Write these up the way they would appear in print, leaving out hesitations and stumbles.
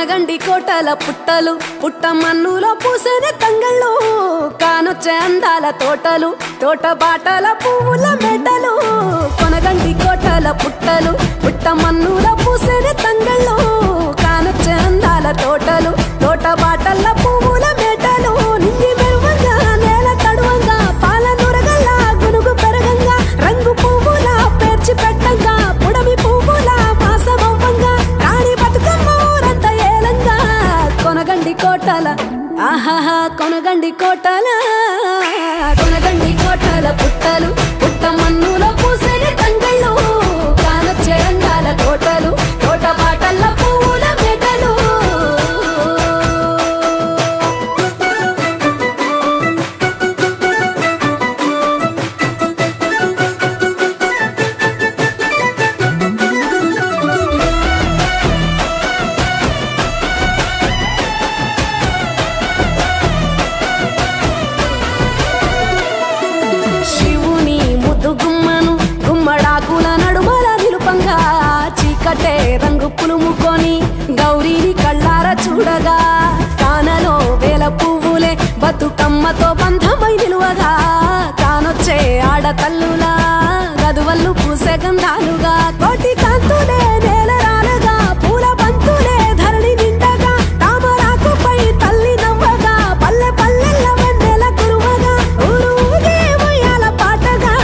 కొనగండి కోటల పుట్టలు పుట్ట మన్నులో పూసిన తంగళ్ళు కానొచ్చే అందాల తోటలు తోట బాటల పువ్వుల మెడలు కొనగండి కోటల పుట్టలు పుట్ట మన్నులో పూసిన తంగళ్ళు కానొచ్చే అందాల తోటలు తోట బాటల పువ్వుల మెడలు నింగి మెరువంగా నేల తడువంగా పాల నురగల్ల గునుగు పెరగంగా రంగు పువ్వుల పేర్చి పెట్టంగా పుడమి పువ్వుల మాసమవ్వంగా రాణి బతుకమ్మ ఊరంతా ఏలంగా కొనగండి కోటల ఆహాహా కొనగండి కోటల పుట్టలు పుట్ట మన్నులో పూసిన తంగళ్ళు కానొచ్చే అందాల తోటలు తోట బాటల పువ్వుల మెడలు చీకటే రంగు పులుముకొని గౌరీని కళ్ళార చూడగా కానలో వేల పువ్వులే బతుకమ్మతో బంధమై నిలువగా కానొచ్చే ఆడతల్లులా గదువల్లు పూసే గంధాలుగా కోటి కాంతులే నేల రాలగా పూల బంతులే ధరణి నిండగా తామరాకుపై తల్లి నవ్వగా పల్లె పల్లెల్ల వెన్నెల కురువగా ఊరు ఊగే ఉయ్యాల పాటగా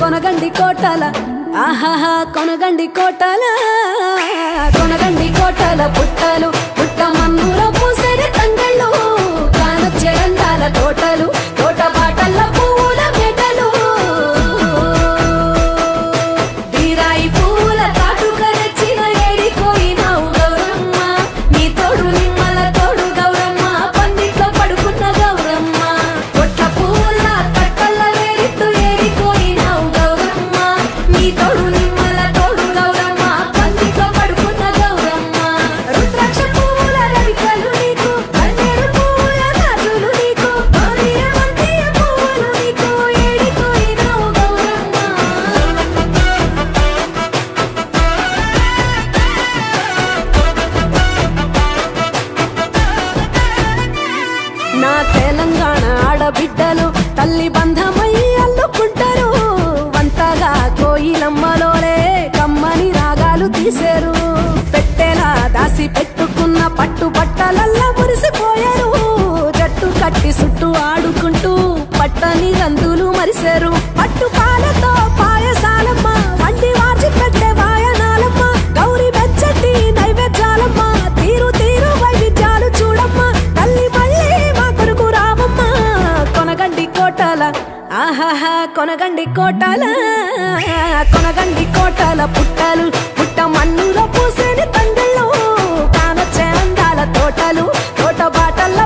కొనగండి కోటల ఆహాహా కొనగండి కోటల పుట్టలు పుట్ట మన్నులో పూసిన తంగళ్ళు కానొచ్చే అందాల తోటలు తోట బాటల పువ్వుల మెడలు బీరాయి పువ్వుల తాటుక తెచ్చిన ఏడిపోయినావు గౌరమ్మ నీ తోడు నిమ్మల తోడు గౌరమ్మ పందిట్లో పడుకున్న గౌరమ్మ పొట్ల పువ్వుల తట్టల్ల వేరిత్తు ఏడిపోయినావు గౌరమ్మ నీ తోడు నిమ్మల తోడు గౌరమ్మ పందిట్లో పడుకున్న గౌరమ్మ రుద్రాక్ష పువ్వుల రవికలు నీకు కన్నేరు పువ్వుల గాజులు నీకు మందియ పువ్వులు నీకు ఏడిపోయినావు గౌరమ్మ నా తెలంగాణ ఆడబిడ్డలు తల్లి బంధమై అల్లుకుంటారు వంటగా కోయిలమ్మలోనే కమ్మని రాగాలు తీశారు పెట్టేలా దాసి పెట్టుకున్న పట్టు బట్టలల్లా మురిసిపోయారు జట్టు కట్టి చుట్టూ ఆడుకుంటూ పట్టని రందులు మరిశారు పట్టు పాలతో పాయసాలమ్మ వండి వాచి పెట్టే వాయనాలమ్మ గౌరీ వెచ్చటి నైవేద్యాలమ్మ తీరు తీరు వైవిధ్యాలు చూడమ్మ తల్లి మళ్ళీ మా కొరకు రావమ్మ కొనగండి కోటల ఆహాహా కొనగండి కోటల పుట్టలు పుట్ట మన్నులో పూసిన తంగళ్ళు కానొచ్చే అందాల తోటలు తోట బాటల